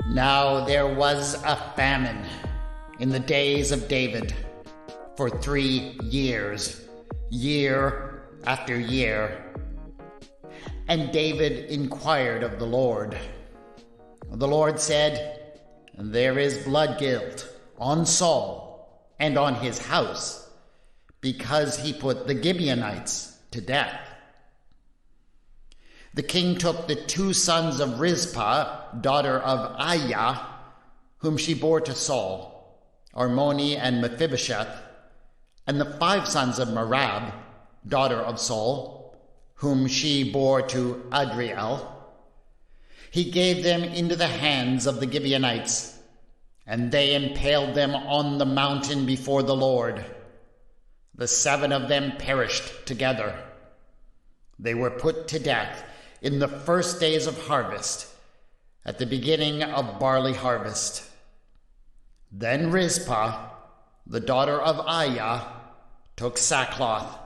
Now there was a famine in the days of David for 3 years, year after year. And David inquired of the Lord. The Lord said, "There is blood guilt on Saul and on his house, because he put the Gibeonites to death." The king took the 2 sons of Rizpah, daughter of Aiah, whom she bore to Saul, Armoni and Mephibosheth, and the 5 sons of Merab, daughter of Saul, whom she bore to Adriel. He gave them into the hands of the Gibeonites, and they impaled them on the mountain before the Lord. The 7 of them perished together. They were put to death in the first days of harvest, at the beginning of barley harvest. Then Rizpah, the daughter of Aiah, took sackcloth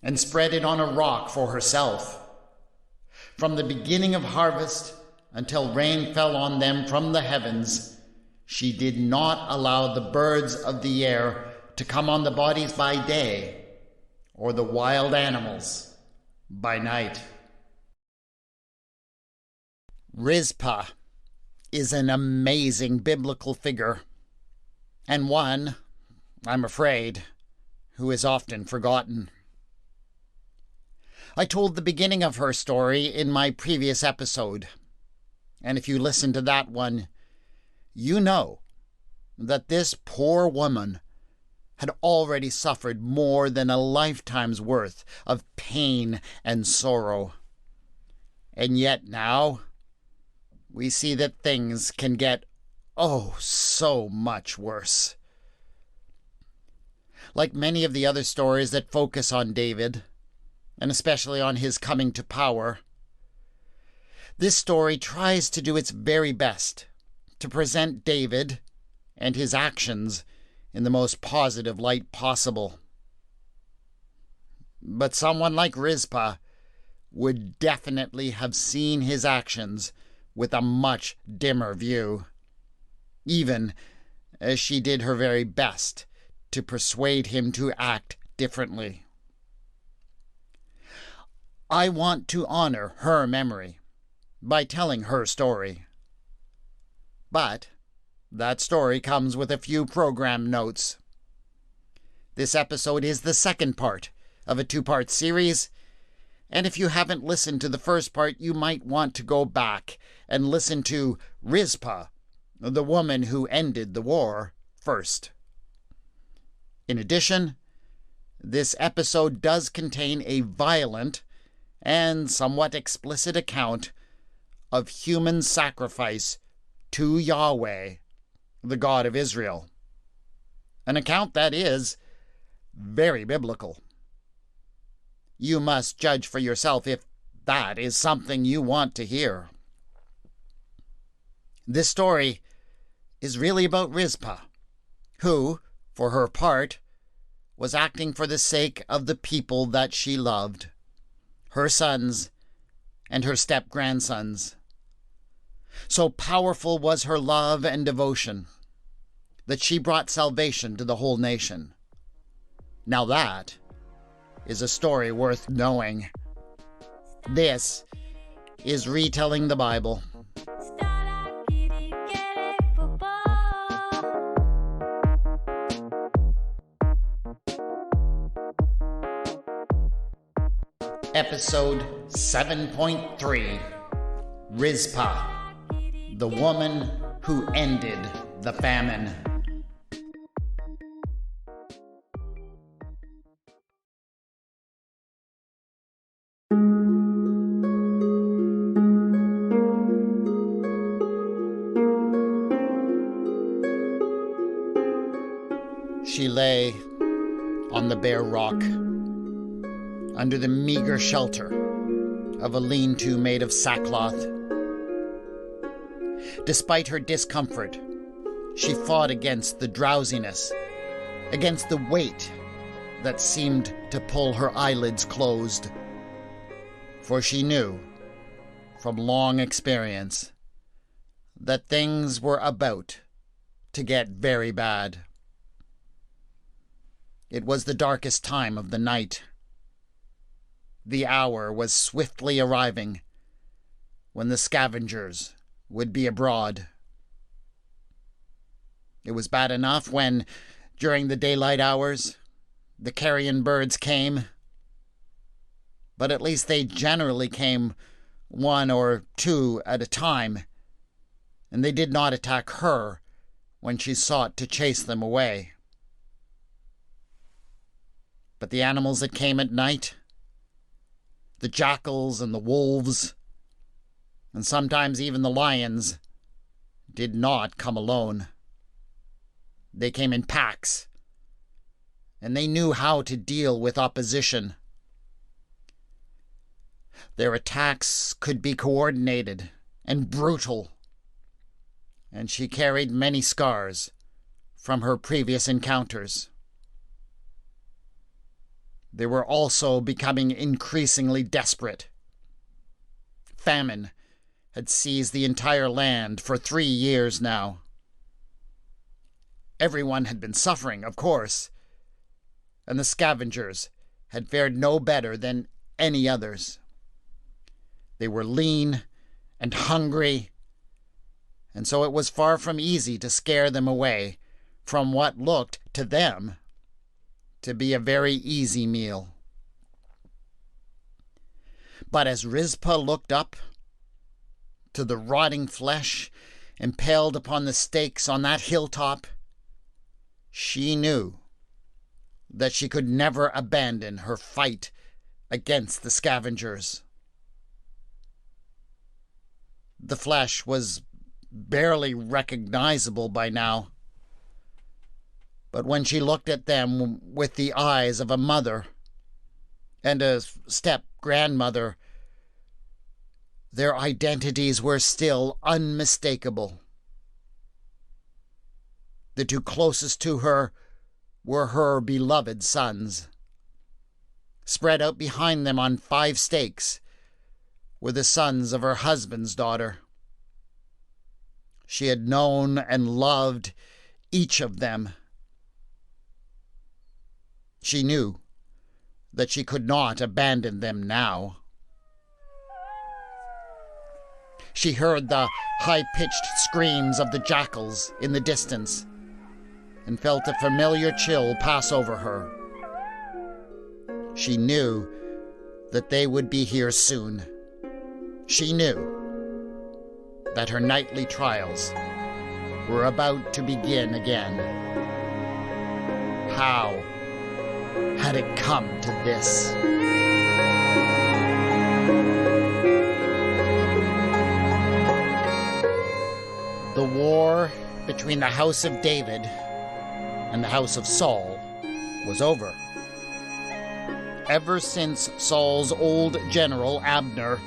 and spread it on a rock for herself. From the beginning of harvest until rain fell on them from the heavens, she did not allow the birds of the air to come on the bodies by day, or the wild animals by night. Rizpah is an amazing biblical figure, and one, I'm afraid, who is often forgotten. I told the beginning of her story in my previous episode, and if you listen to that one, you know that this poor woman had already suffered more than a lifetime's worth of pain and sorrow. And yet now, we see that things can get, so much worse. Like many of the other stories that focus on David, and especially on his coming to power, this story tries to do its very best to present David and his actions in the most positive light possible. But someone like Rizpah would definitely have seen his actions with a much dimmer view, even as she did her very best to persuade him to act differently. I want to honor her memory by telling her story. But that story comes with a few program notes. This episode is the second part of a 2-part series, and if you haven't listened to the first part, you might want to go back and listen to Rizpah, the woman who ended the war, first. In addition, this episode does contain a violent and somewhat explicit account of human sacrifice to Yahweh, the God of Israel. An account that is very biblical. You must judge for yourself if that is something you want to hear. This story is really about Rizpah, who, for her part, was acting for the sake of the people that she loved, her sons and her step-grandsons. So powerful was her love and devotion that she brought salvation to the whole nation. Now that is a story worth knowing. This is Retelling the Bible. Episode 7.3, Rizpah, the woman who ended the famine. She lay on the bare rock, under the meager shelter of a lean-to made of sackcloth. Despite her discomfort, she fought against the drowsiness, against the weight that seemed to pull her eyelids closed. For she knew, from long experience, that things were about to get very bad. It was the darkest time of the night. The hour was swiftly arriving when the scavengers would be abroad. It was bad enough when, during the daylight hours, the carrion birds came, but at least they generally came one or two at a time, and they did not attack her when she sought to chase them away. But the animals that came at night, the jackals and the wolves, and sometimes even the lions, did not come alone. They came in packs, and they knew how to deal with opposition. Their attacks could be coordinated and brutal, and she carried many scars from her previous encounters. They were also becoming increasingly desperate. Famine had seized the entire land for 3 years now. Everyone had been suffering, of course, and the scavengers had fared no better than any others. They were lean and hungry, and so it was far from easy to scare them away from what looked to them to be a very easy meal. But as Rizpah looked up to the rotting flesh impaled upon the stakes on that hilltop, she knew that she could never abandon her fight against the scavengers. The flesh was barely recognizable by now, but when she looked at them with the eyes of a mother and a step-grandmother, their identities were still unmistakable. The two closest to her were her beloved sons. Spread out behind them on 5 stakes were the sons of her husband's daughter. She had known and loved each of them. She knew that she could not abandon them now. She heard the high-pitched screams of the jackals in the distance and felt a familiar chill pass over her. She knew that they would be here soon. She knew that her nightly trials were about to begin again. How had it come to this? The war between the house of David and the house of Saul was over. Ever since Saul's old general, Abner,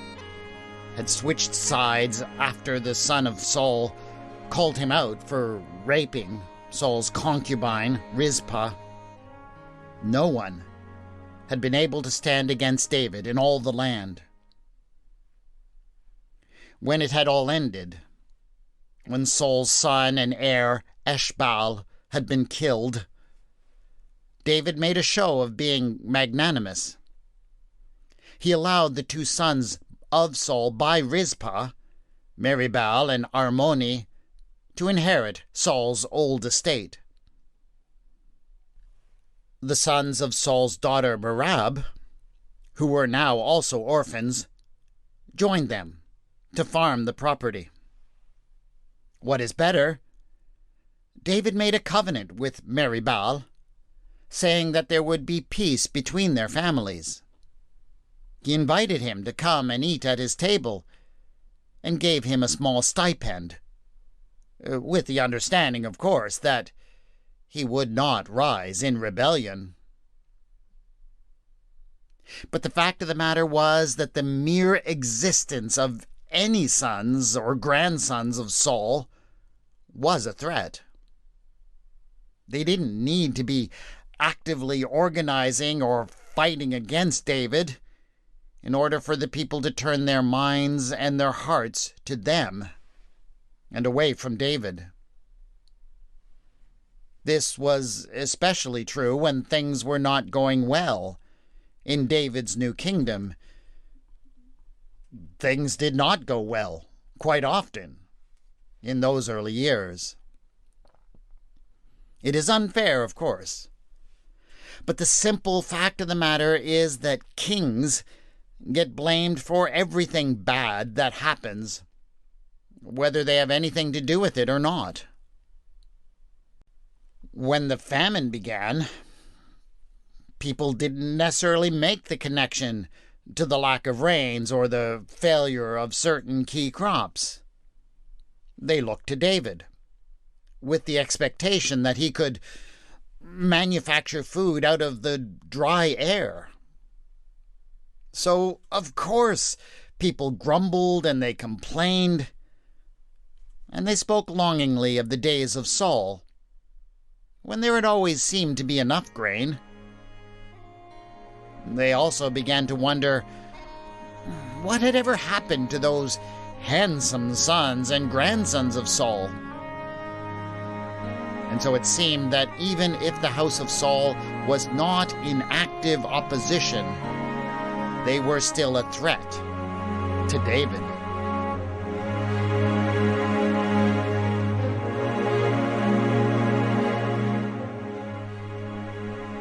had switched sides after the son of Saul called him out for raping Saul's concubine, Rizpah, no one had been able to stand against David in all the land. When it had all ended, when Saul's son and heir, Eshbaal, had been killed, David made a show of being magnanimous. He allowed the 2 sons of Saul by Rizpah, Meribal and Armoni, to inherit Saul's old estate. The sons of Saul's daughter Merab, who were now also orphans, joined them to farm the property. What is better, David made a covenant with Meribal, saying that there would be peace between their families. He invited him to come and eat at his table and gave him a small stipend, with the understanding, of course, that he would not rise in rebellion. But the fact of the matter was that the mere existence of any sons or grandsons of Saul was a threat. They didn't need to be actively organizing or fighting against David in order for the people to turn their minds and their hearts to them. and away from David. This was especially true when things were not going well in David's new kingdom. Things did not go well quite often in those early years. It is unfair, of course, but the simple fact of the matter is that kings get blamed for everything bad that happens, whether they have anything to do with it or not. When the famine began, people didn't necessarily make the connection to the lack of rains or the failure of certain key crops. They looked to David with the expectation that he could manufacture food out of the dry air. So, of course, people grumbled and they complained, and they spoke longingly of the days of Saul, when there had always seemed to be enough grain. They also began to wonder what had ever happened to those handsome sons and grandsons of Saul. And so it seemed that even if the house of Saul was not in active opposition, they were still a threat to David.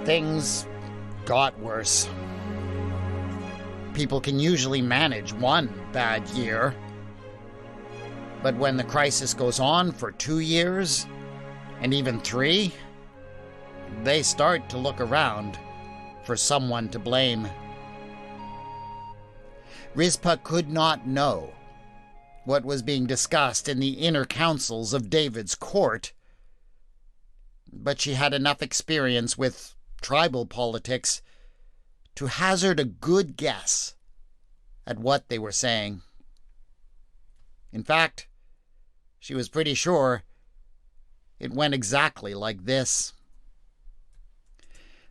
Things got worse. People can usually manage one bad year, but when the crisis goes on for 2 years, and even 3, they start to look around for someone to blame. Rizpah could not know what was being discussed in the inner councils of David's court, but she had enough experience with tribal politics to hazard a good guess at what they were saying. In fact, she was pretty sure it went exactly like this.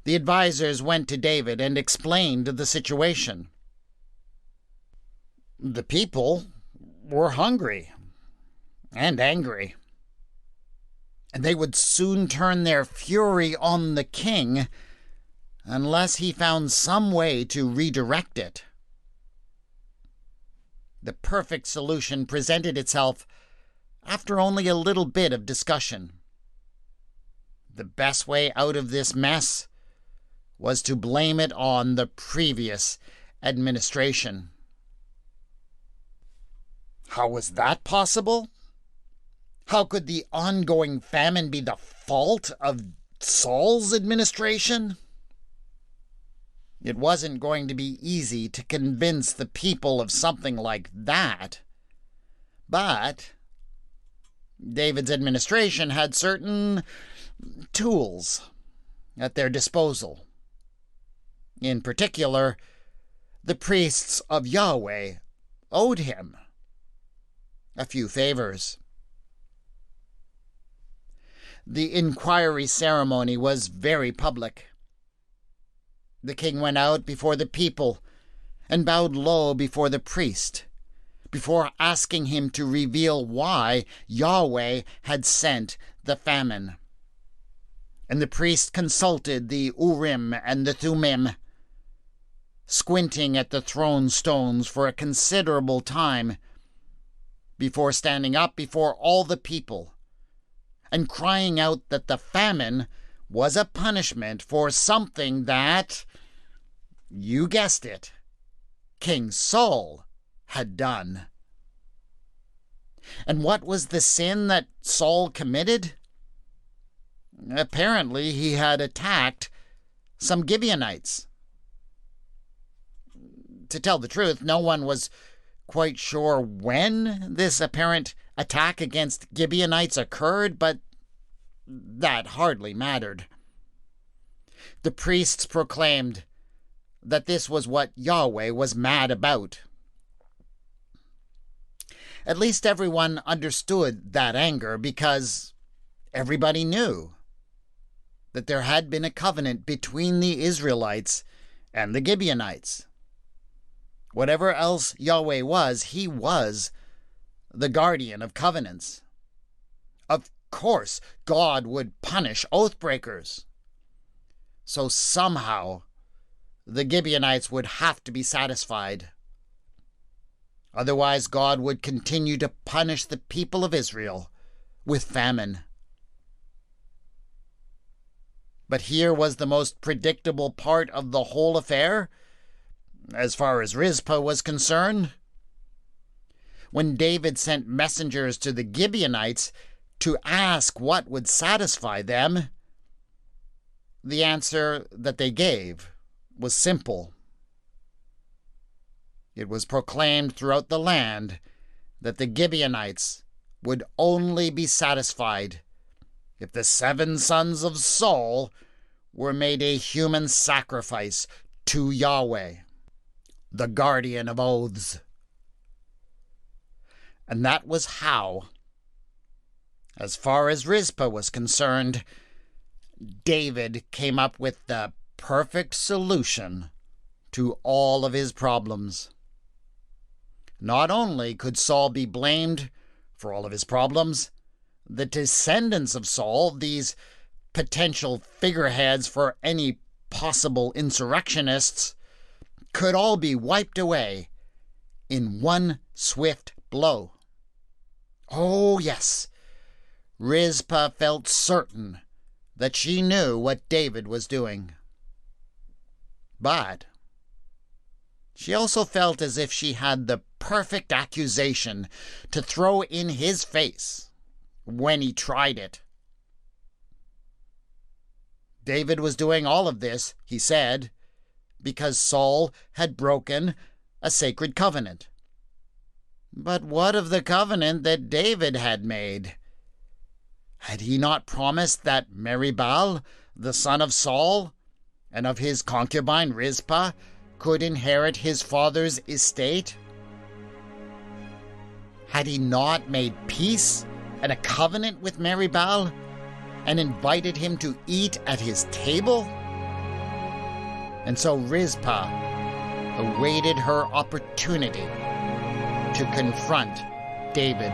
The advisors went to David and explained the situation. The people were hungry and angry, and they would soon turn their fury on the king unless he found some way to redirect it. The perfect solution presented itself after only a little bit of discussion. The best way out of this mess was to blame it on the previous administration. How was that possible? How could the ongoing famine be the fault of Saul's administration? It wasn't going to be easy to convince the people of something like that. But David's administration had certain tools at their disposal. In particular, the priests of Yahweh owed him a few favors. The inquiry ceremony was very public. The king went out before the people and bowed low before the priest, before asking him to reveal why Yahweh had sent the famine. And the priest consulted the Urim and the Thummim, squinting at the throne stones for a considerable time before standing up before all the people and crying out that the famine was a punishment for something that, you guessed it, King Saul had done. And what was the sin that Saul committed? Apparently he had attacked some Gibeonites. To tell the truth, no one was quite sure when this apparent attack against Gibeonites occurred, but that hardly mattered. The priests proclaimed that this was what Yahweh was mad about. At least everyone understood that anger, because everybody knew that there had been a covenant between the Israelites and the Gibeonites. Whatever else Yahweh was, he was the guardian of covenants. Of course, God would punish oath breakers. So somehow, the Gibeonites would have to be satisfied. Otherwise, God would continue to punish the people of Israel with famine. But here was the most predictable part of the whole affair, as far as Rizpah was concerned. When David sent messengers to the Gibeonites to ask what would satisfy them, the answer that they gave was simple. It was proclaimed throughout the land that the Gibeonites would only be satisfied if the 7 sons of Saul were made a human sacrifice to Yahweh, the guardian of oaths. And that was how, as far as Rizpah was concerned, David came up with the perfect solution to all of his problems. Not only could Saul be blamed for all of his problems, the descendants of Saul, these potential figureheads for any possible insurrectionists, could all be wiped away in one swift blow. Oh, yes, Rizpah felt certain that she knew what David was doing. But she also felt as if she had the perfect accusation to throw in his face when he tried it. David was doing all of this, he said, because Saul had broken a sacred covenant. But what of the covenant that David had made? Had he not promised that Meribal, the son of Saul, and of his concubine Rizpah, could inherit his father's estate? Had he not made peace and a covenant with Meribal and invited him to eat at his table? And so Rizpah awaited her opportunity to confront David.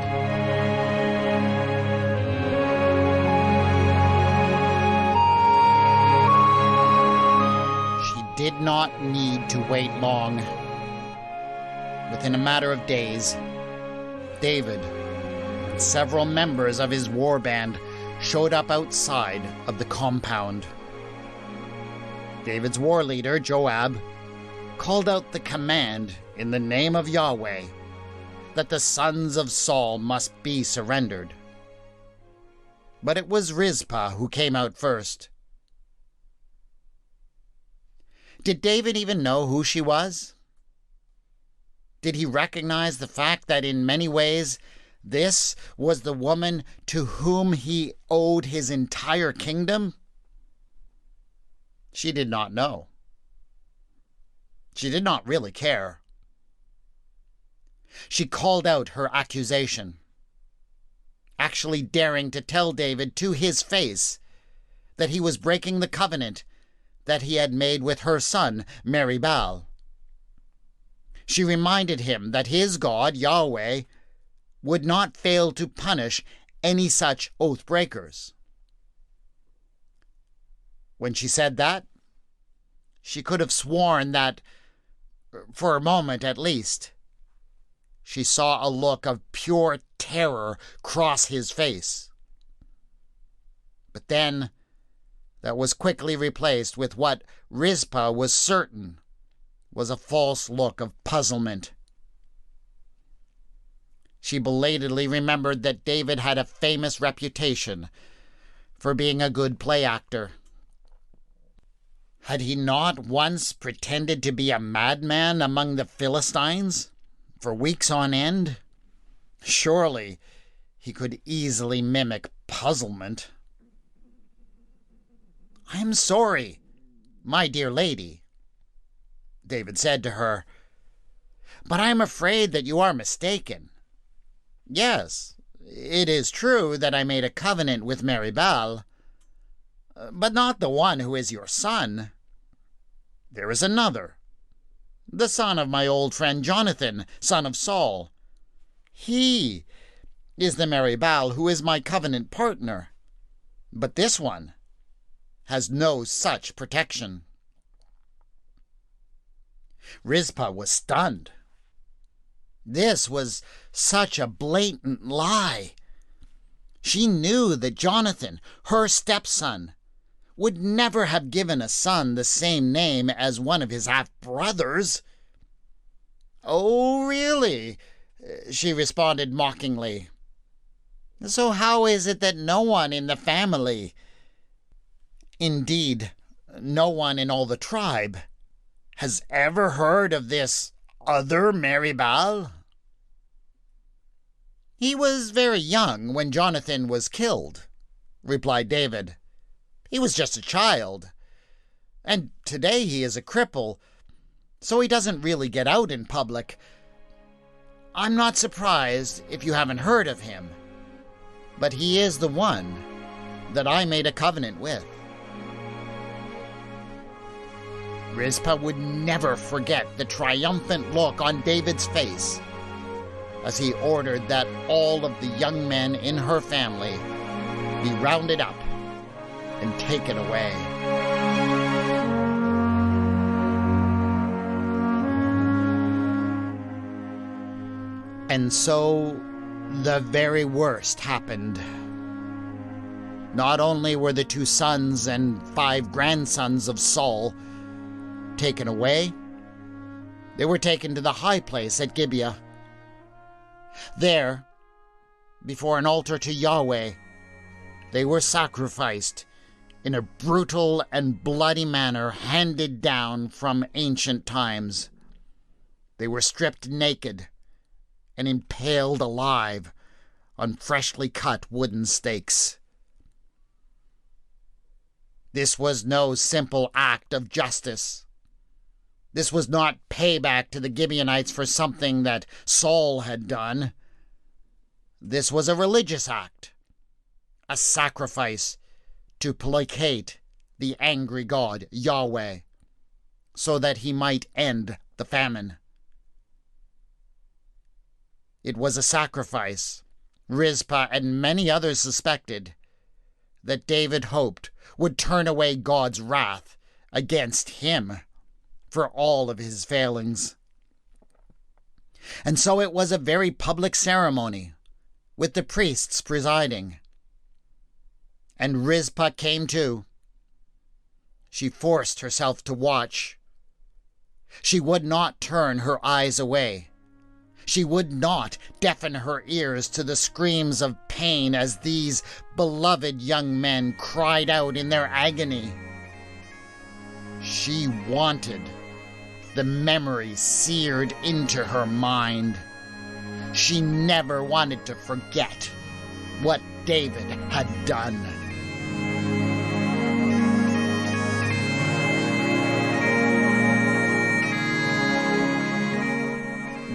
She did not need to wait long. Within a matter of days, David and several members of his war band showed up outside of the compound. David's war leader, Joab, called out the command in the name of Yahweh that the sons of Saul must be surrendered. But it was Rizpah who came out first. Did David even know who she was? Did he recognize the fact that in many ways this was the woman to whom he owed his entire kingdom? She did not know. She did not really care. She called out her accusation, actually daring to tell David to his face that he was breaking the covenant that he had made with her son, Meribal. She reminded him that his God, Yahweh, would not fail to punish any such oath breakers. When she said that, she could have sworn that, for a moment at least, she saw a look of pure terror cross his face. But then that was quickly replaced with what Rizpah was certain was a false look of puzzlement. She belatedly remembered that David had a famous reputation for being a good play actor. Had he not once pretended to be a madman among the Philistines for weeks on end? Surely he could easily mimic puzzlement. "I am sorry, my dear lady," David said to her, "but I am afraid that you are mistaken. Yes, it is true that I made a covenant with Meribal, but not the one who is your son. There is another, the son of my old friend Jonathan, son of Saul. He is the Merry-Baal who is my covenant partner, but this one has no such protection." Rizpah was stunned. This was such a blatant lie. She knew that Jonathan, her stepson, would never have given a son the same name as one of his half-brothers. "Oh, really?" she responded mockingly. "So how is it that no one in the family, indeed, no one in all the tribe, has ever heard of this other Merry-Baal?" "He was very young when Jonathan was killed," replied David. "He was just a child, and today he is a cripple, so he doesn't really get out in public. I'm not surprised if you haven't heard of him, but he is the one that I made a covenant with." Rizpah would never forget the triumphant look on David's face as he ordered that all of the young men in her family be rounded up and taken away. And so the very worst happened. Not only were the 2 sons and 5 grandsons of Saul taken away, they were taken to the high place at Gibeah. There, before an altar to Yahweh, they were sacrificed in a brutal and bloody manner handed down from ancient times. They were stripped naked and impaled alive on freshly cut wooden stakes. This was no simple act of justice. This was not payback to the Gibeonites for something that Saul had done. This was a religious act, a sacrifice to placate the angry God, Yahweh, so that he might end the famine. It was a sacrifice Rizpah and many others suspected that David hoped would turn away God's wrath against him for all of his failings. And so it was a very public ceremony, with the priests presiding. And Rizpah came too. She forced herself to watch. She would not turn her eyes away. She would not deafen her ears to the screams of pain as these beloved young men cried out in their agony. She wanted the memory seared into her mind. She never wanted to forget what David had done.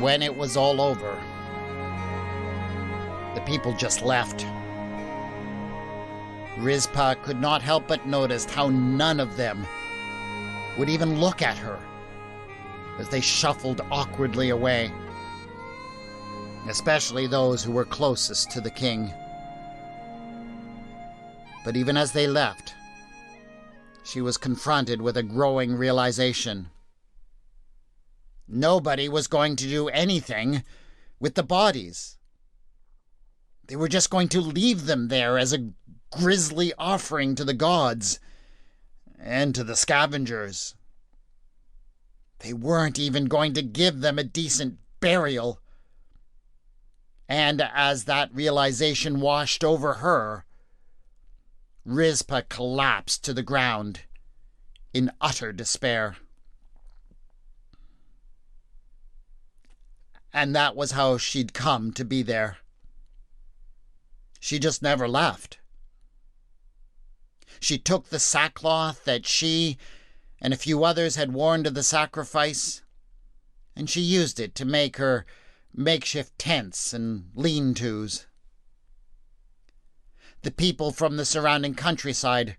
When it was all over, the people just left. Rizpah could not help but notice how none of them would even look at her as they shuffled awkwardly away, especially those who were closest to the king. But even as they left, she was confronted with a growing realization. Nobody was going to do anything with the bodies. They were just going to leave them there as a grisly offering to the gods and to the scavengers. They weren't even going to give them a decent burial. And as that realization washed over her, Rizpah collapsed to the ground in utter despair. And that was how she'd come to be there. She just never left. She took the sackcloth that she and a few others had worn to the sacrifice, and she used it to make her makeshift tents and lean-tos. The people from the surrounding countryside,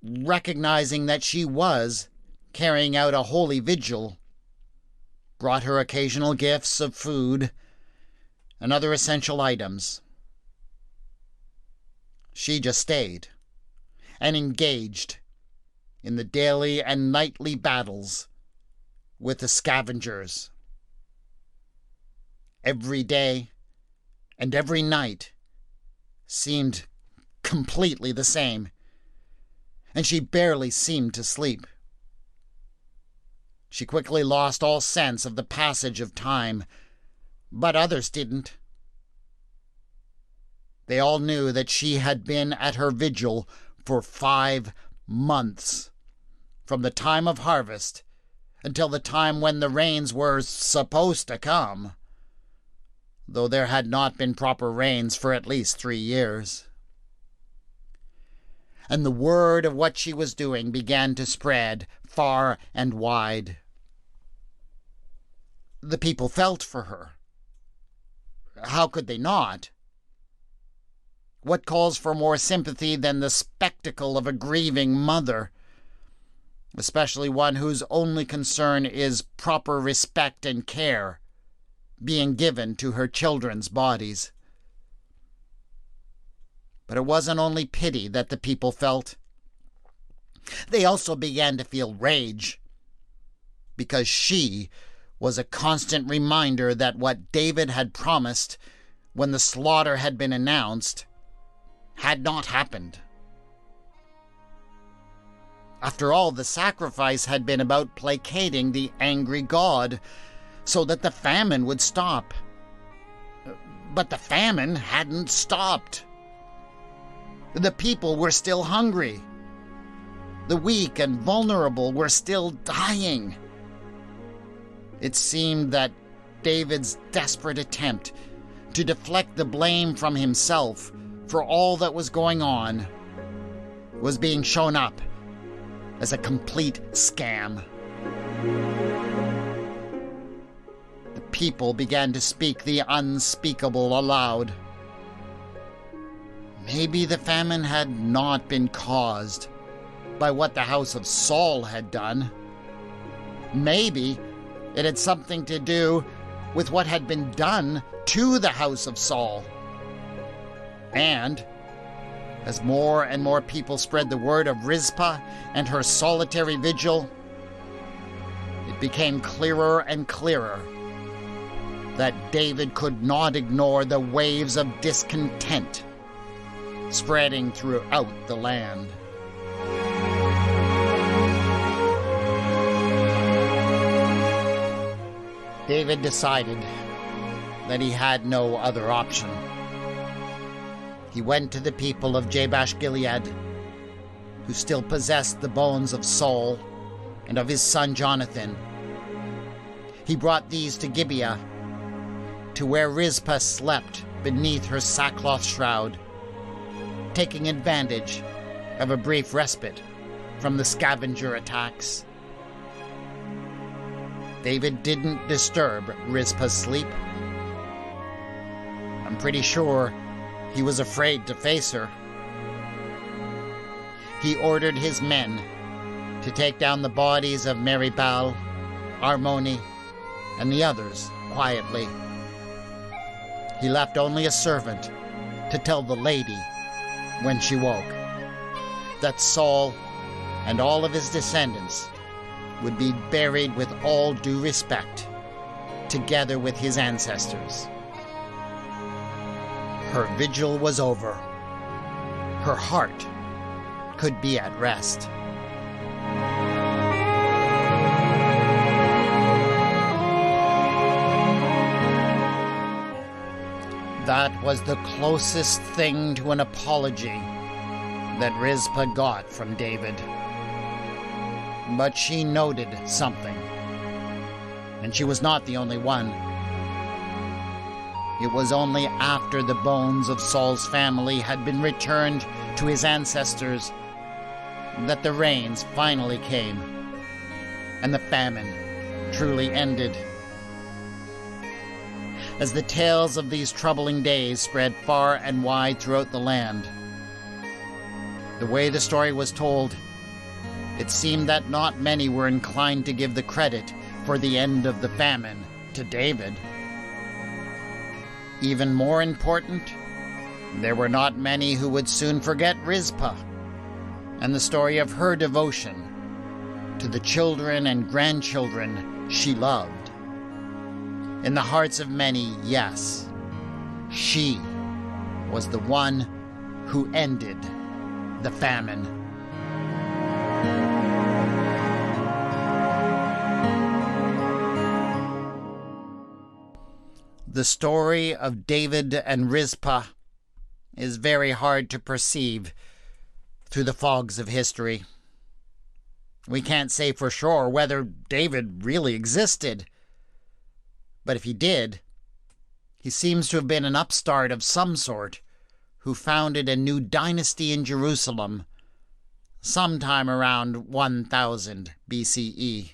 recognizing that she was carrying out a holy vigil, brought her occasional gifts of food and other essential items, She just stayed and engaged in the daily and nightly battles with the scavengers. Every day and every night seemed completely the same, and she barely seemed to sleep. She quickly lost all sense of the passage of time, but others didn't. They all knew that she had been at her vigil for 5 months, from the time of harvest until the time when the rains were supposed to come, though there had not been proper rains for at least 3 years. And the word of what she was doing began to spread far and wide. The people felt for her. How could they not? What calls for more sympathy than the spectacle of a grieving mother, especially one whose only concern is proper respect and care being given to her children's bodies? But it wasn't only pity that the people felt. They also began to feel rage, because she was a constant reminder that what David had promised when the slaughter had been announced had not happened. After all, the sacrifice had been about placating the angry God so that the famine would stop. But the famine hadn't stopped. The people were still hungry. The weak and vulnerable were still dying. It seemed that David's desperate attempt to deflect the blame from himself for all that was going on was being shown up as a complete scam. The people began to speak the unspeakable aloud. Maybe the famine had not been caused by what the house of Saul had done. Maybe it had something to do with what had been done to the house of Saul. And as more and more people spread the word of Rizpah and her solitary vigil, it became clearer and clearer that David could not ignore the waves of discontent spreading throughout the land. David decided that he had no other option. He went to the people of Jabesh Gilead, who still possessed the bones of Saul and of his son Jonathan. He brought these to Gibeah, to where Rizpah slept beneath her sackcloth shroud, taking advantage of a brief respite from the scavenger attacks. David didn't disturb Rizpah's sleep. I'm pretty sure he was afraid to face her. He ordered his men to take down the bodies of Meribal, Armoni, and the others quietly. He left only a servant to tell the lady, when she woke, that Saul and all of his descendants would be buried with all due respect, together with his ancestors. Her vigil was over. Her heart could be at rest. That was the closest thing to an apology that Rizpah got from David. But she noted something, and she was not the only one. It was only after the bones of Saul's family had been returned to his ancestors that the rains finally came, and the famine truly ended. As the tales of these troubling days spread far and wide throughout the land, the way the story was told, it seemed that not many were inclined to give the credit for the end of the famine to David. Even more important, There were not many who would soon forget Rizpah and the story of her devotion to the children and grandchildren she loved. In the hearts of many, yes, she was the one who ended the famine. The story of David and Rizpah is very hard to perceive through the fogs of history. We can't say for sure whether David really existed. But if he did, he seems to have been an upstart of some sort who founded a new dynasty in Jerusalem sometime around 1000 BCE.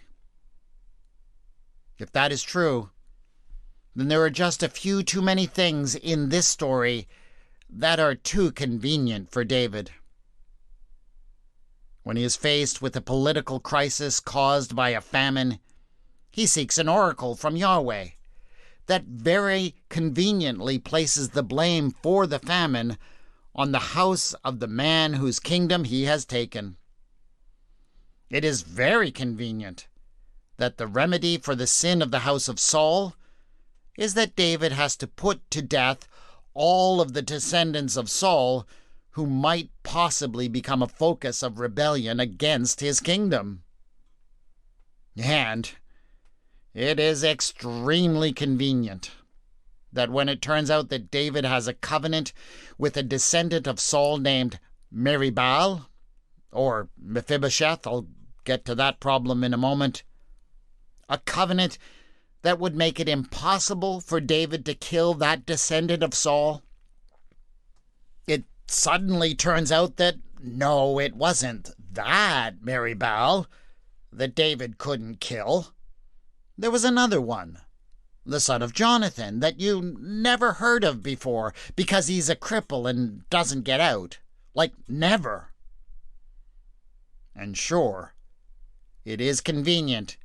If that is true, then there are just a few too many things in this story that are too convenient for David. When he is faced with a political crisis caused by a famine, he seeks an oracle from Yahweh that very conveniently places the blame for the famine on the house of the man whose kingdom he has taken. It is very convenient that the remedy for the sin of the house of Saul is that David has to put to death all of the descendants of Saul who might possibly become a focus of rebellion against his kingdom. And it is extremely convenient that when it turns out that David has a covenant with a descendant of Saul named Meribal, or Mephibosheth, I'll get to that problem in a moment, a covenant that would make it impossible for David to kill that descendant of Saul, it suddenly turns out that no, it wasn't that Meribal that David couldn't kill. There was another one, the son of Jonathan, that you never heard of before because he's a cripple and doesn't get out. Like, never. And sure, it is convenient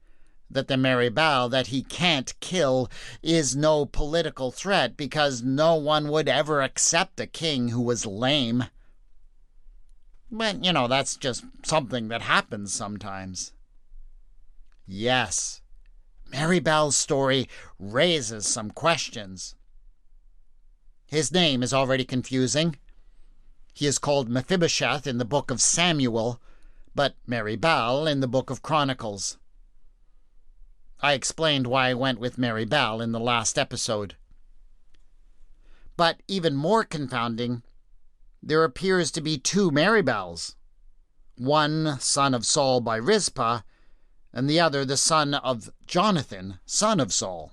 that the Meribal that he can't kill is no political threat because no one would ever accept a king who was lame. But, that's just something that happens sometimes. Yes, Meribal's story raises some questions. His name is already confusing. He is called Mephibosheth in the book of Samuel, but Meribal in the book of Chronicles. I explained why I went with Meribal in the last episode. But even more confounding, there appears to be two Meribals. One son of Saul by Rizpah, and the other the son of Jonathan, son of Saul.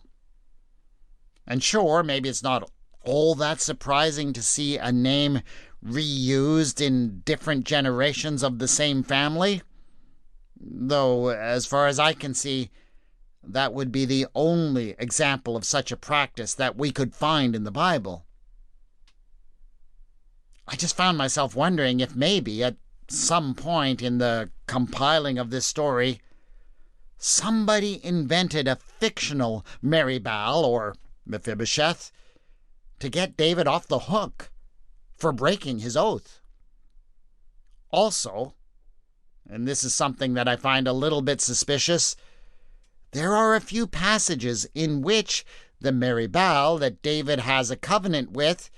And sure, maybe it's not all that surprising to see a name reused in different generations of the same family, though, as far as I can see, that would be the only example of such a practice that we could find in the Bible. I just found myself wondering if maybe at some point in the compiling of this story, somebody invented a fictional Meribal or Mephibosheth to get David off the hook for breaking his oath. Also, and this is something that I find a little bit suspicious, there are a few passages in which the Meribal that David has a covenant with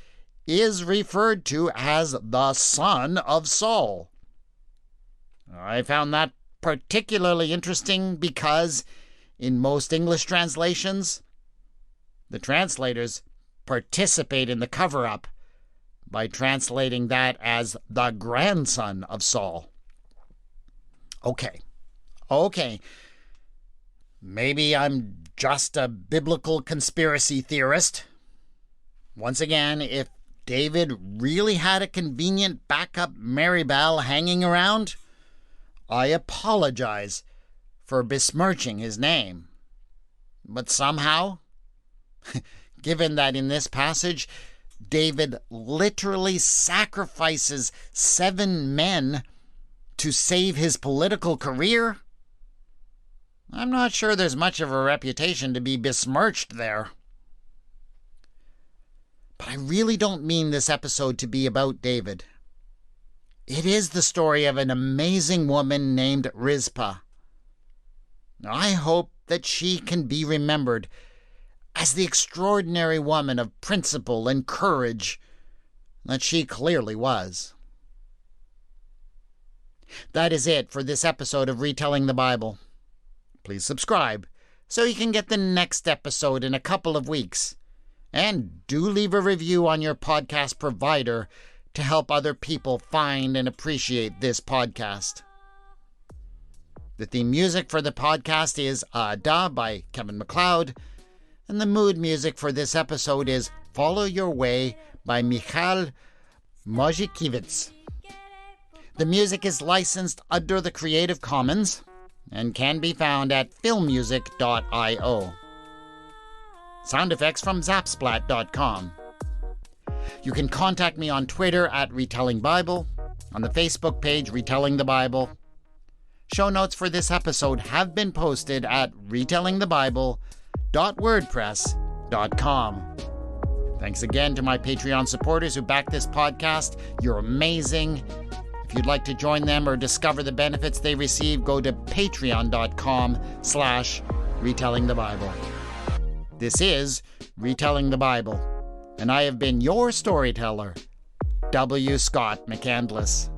is referred to as the son of Saul. I found that particularly interesting because in most English translations, the translators participate in the cover-up by translating that as the grandson of Saul. Okay. Maybe I'm just a biblical conspiracy theorist. Once again, if David really had a convenient backup Meribal hanging around, I apologize for besmirching his name. But somehow, given that in this passage, David literally sacrifices 7 men to save his political career, I'm not sure there's much of a reputation to be besmirched there. But I really don't mean this episode to be about David. It is the story of an amazing woman named Rizpah. I hope that she can be remembered as the extraordinary woman of principle and courage that she clearly was. That is it for this episode of Retelling the Bible. Please subscribe so you can get the next episode in a couple of weeks. And do leave a review on your podcast provider to help other people find and appreciate this podcast. The theme music for the podcast is Da by Kevin MacLeod, and the mood music for this episode is Follow Your Way by Michal Mojikiewicz. The music is licensed under the Creative Commons and can be found at filmmusic.io. Sound effects from zapsplat.com. You can contact me on Twitter at Retelling Bible, on the Facebook page Retelling the Bible. Show notes for this episode have been posted at retellingthebible.wordpress.com. Thanks again to my Patreon supporters who back this podcast. You're amazing. If you'd like to join them or discover the benefits they receive, go to patreon.com/retellingthebible. This is Retelling the Bible, and I have been your storyteller, W. Scott McCandless.